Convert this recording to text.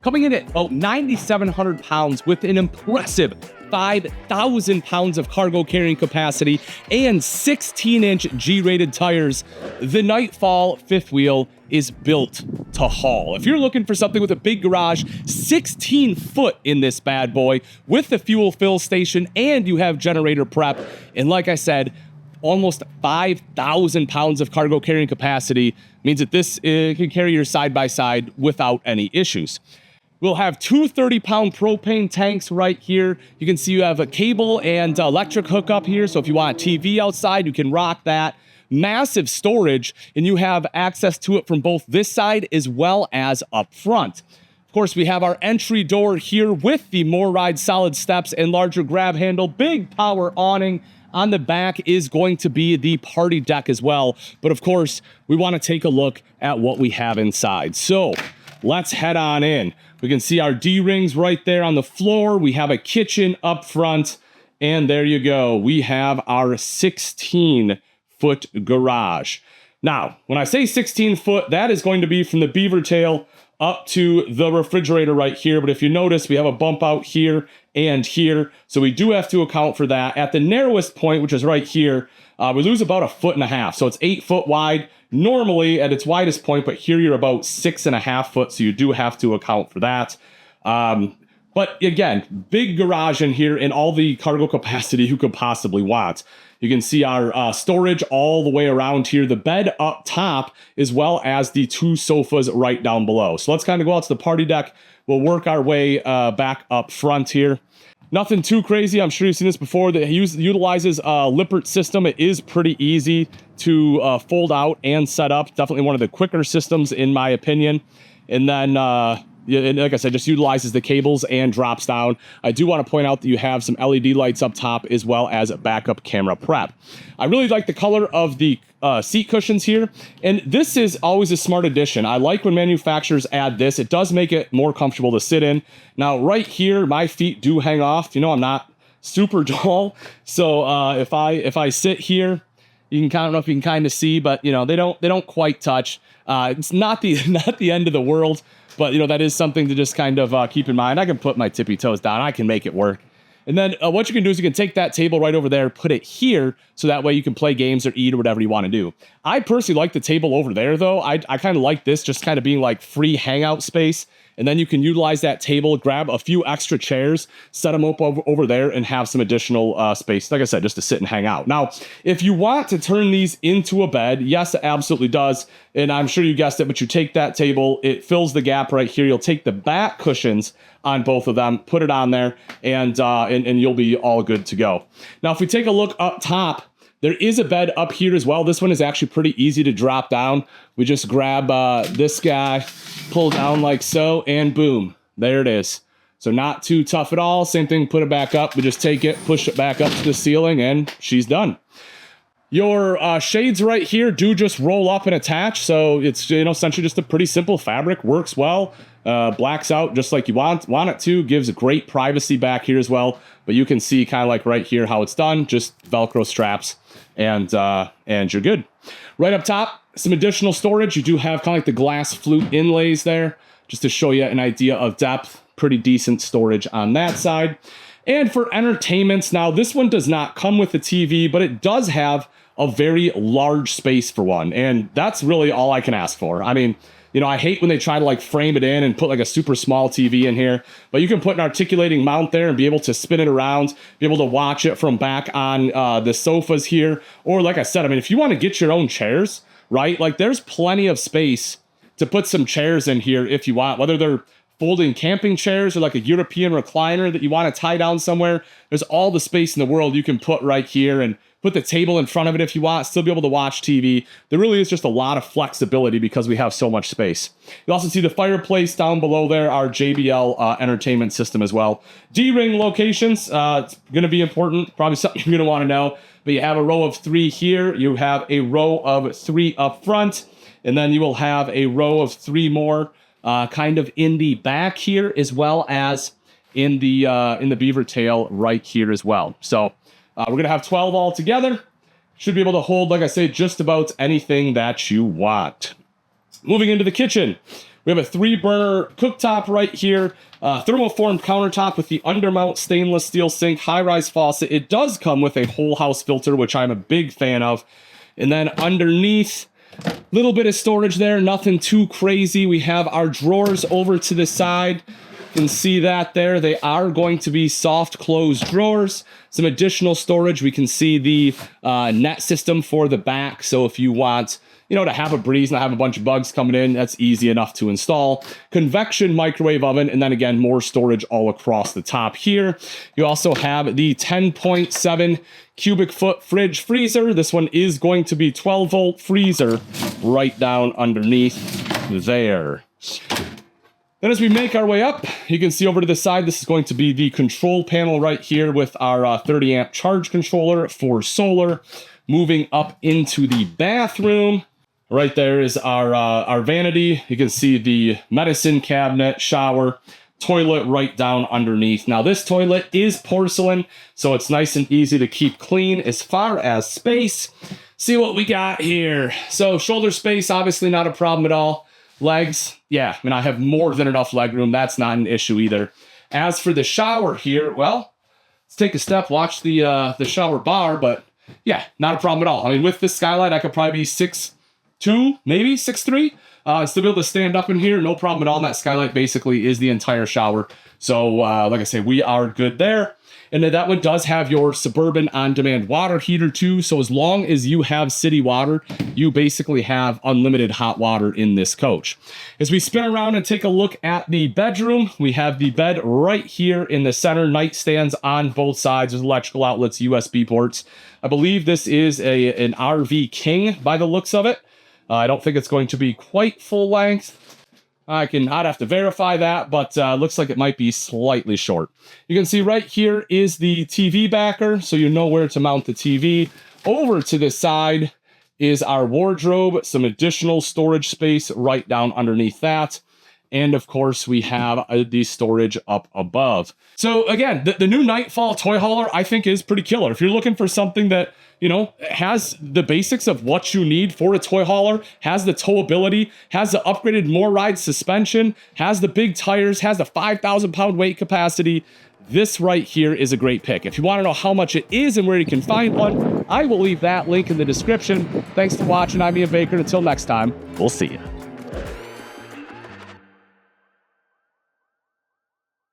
coming in at about 9,700 pounds with an impressive 5,000 pounds of cargo carrying capacity and 16-inch G-rated tires. The Nightfall fifth wheel is built to haul. If you're looking for something with a big garage, 16 foot in this bad boy with the fuel fill station, and you have generator prep, and like I said, almost 5,000 pounds of cargo carrying capacity means that this can carry your side-by-side without any issues. We'll have two 30-pound propane tanks right here. You can see you have a cable and electric hookup here, so if you want a TV outside, you can rock that. Massive storage, and you have access to it from both this side as well as up front. Of course, we have our entry door here with the MORryde solid steps and larger grab handle, big power awning. On the back is going to be the party deck as well, but of course, we want to take a look at what we have inside. So let's head on in. We can see our D-rings right there on the floor. We have a kitchen up front, and there you go. We have our 16-foot garage. Now, when I say 16 foot, that is going to be from the beaver tail up to the refrigerator right here. But if you notice, we have a bump out here and here. So we do have to account for that. At the narrowest point, which is right here, we lose about 1.5 feet. So it's 8 foot wide normally at its widest point, but here you're about 6.5 foot. So you do have to account for that. But again, big garage in here and all the cargo capacity you could possibly want. You can see our storage all the way around here, the bed up top, as well as the two sofas right down below. So let's kind of go out to the party deck. We'll work our way back up front here. Nothing too crazy. I'm sure you've seen this before. That utilizes a Lippert system. It is pretty easy to fold out and set up. Definitely one of the quicker systems in my opinion. And then and like I said, just utilizes the cables and drops down. I do want to point out that you have some LED lights up top as well as a backup camera prep. I really like the color of the seat cushions here, and this is always a smart addition. I like when manufacturers add this. It does make it more comfortable to sit in. Now, right here, my feet do hang off. You know, I'm not super tall, so if I sit here, you can kind of, I don't know if you can kind of see, but you know, they don't quite touch. It's not the end of the world. But, you know, that is something to just kind of keep in mind. I can put my tippy toes down. I can make it work. And then what you can do is you can take that table right over there, put it here, so that way you can play games or eat or whatever you want to do. I personally like the table over there, though. I kind of like this just kind of being like free hangout space. And then you can utilize that table, grab a few extra chairs, set them up over there, and have some additional space, like I said, just to sit and hang out. Now, if you want to turn these into a bed, yes, it absolutely does. And I'm sure you guessed it, but you take that table, it fills the gap right here. You'll take the back cushions on both of them, put it on there, and you'll be all good to go. Now, if we take a look up top, there is a bed up here as well. This one is actually pretty easy to drop down. We just grab this guy, pull down like so, and boom, there it is. So not too tough at all. Same thing, put it back up. We just take it, push it back up to the ceiling, and she's done. Your shades right here do just roll up and attach. So it's, you know, essentially just a pretty simple fabric, works well. Blacks out just like you want it to, gives a great privacy back here as well. But you can see kind of like right here how it's done, just Velcro straps, and you're good. Right up top, some additional storage. You do have kind of like the glass flute inlays there, just to show you an idea of depth. Pretty decent storage on that side. And for entertainments, now this one does not come with the TV, but it does have a very large space for one. And that's really all I can ask for. I mean, you know, I hate when they try to like frame it in and put like a super small TV in here, but you can put an articulating mount there and be able to spin it around, be able to watch it from back on the sofas here. Or like I said, I mean, if you want to get your own chairs, right? Like there's plenty of space to put some chairs in here if you want, whether they're folding camping chairs or like a European recliner that you want to tie down somewhere. There's all the space in the world you can put right here, and put the table in front of it if you want, still be able to watch TV. There really is just a lot of flexibility because we have so much space. You also see the fireplace down below there, our JBL entertainment system as well. D-ring locations, it's going to be important, probably something you're going to want to know. But you have a row of 3 here, you have a row of 3 up front, and then you will have a row of 3 more kind of in the back here, as well as in the beaver tail right here as well. So we're going to have 12 all together. Should be able to hold, like I say, just about anything that you want. Moving into the kitchen, We have a 3-burner cooktop right here, thermoformed countertop with the undermount stainless steel sink, high-rise faucet. It does come with a whole house filter, which I'm a big fan of. And then underneath, little bit of storage there, nothing too crazy. We have our drawers over to the side. You can see that there. They are going to be soft closed drawers. Some additional storage. We can see the net system for the back. So if you want, you know, to have a breeze, not have a bunch of bugs coming in, that's easy enough to install. Convection microwave oven, and then again, more storage all across the top here. You also have the 10.7 cubic foot fridge freezer. This one is going to be 12-volt freezer right down underneath there. Then as we make our way up, you can see over to the side, this is going to be the control panel right here with our 30 amp charge controller for solar. Moving up into the bathroom, right there is our vanity. You can see the medicine cabinet, shower, toilet right down underneath. Now this toilet is porcelain, so it's nice and easy to keep clean. As far as space, see what we got here. So shoulder space, obviously not a problem at all. Legs, yeah, I mean, I have more than enough leg room. That's not an issue either. As for the shower here, well, let's take a step, watch the shower bar, but yeah, not a problem at all. I mean, with this skylight, I could probably be 6'2", maybe 6'3", still be able to stand up in here, no problem at all. And that skylight basically is the entire shower. So like I say, we are good there. And then that one does have your Suburban on-demand water heater too. So as long as you have city water, you basically have unlimited hot water in this coach. As we spin around and take a look at the bedroom, we have the bed right here in the center, nightstands on both sides with electrical outlets, USB ports. I believe this is an RV King by the looks of it. I don't think it's going to be quite full length. I'd have to verify that, but looks like it might be slightly short. You can see right here is the TV backer, so you know where to mount the TV. Over to the side is our wardrobe, some additional storage space right down underneath that. And of course, we have the storage up above. So again, the new Nightfall toy hauler, I think, is pretty killer. If you're looking for something that, you know, has the basics of what you need for a toy hauler, has the towability, has the upgraded more ride suspension, has the big tires, has the 5,000 pound weight capacity, this right here is a great pick. If you want to know how much it is and where you can find one, I will leave that link in the description. Thanks for watching. I'm Ian Baker. Until next time, we'll see you.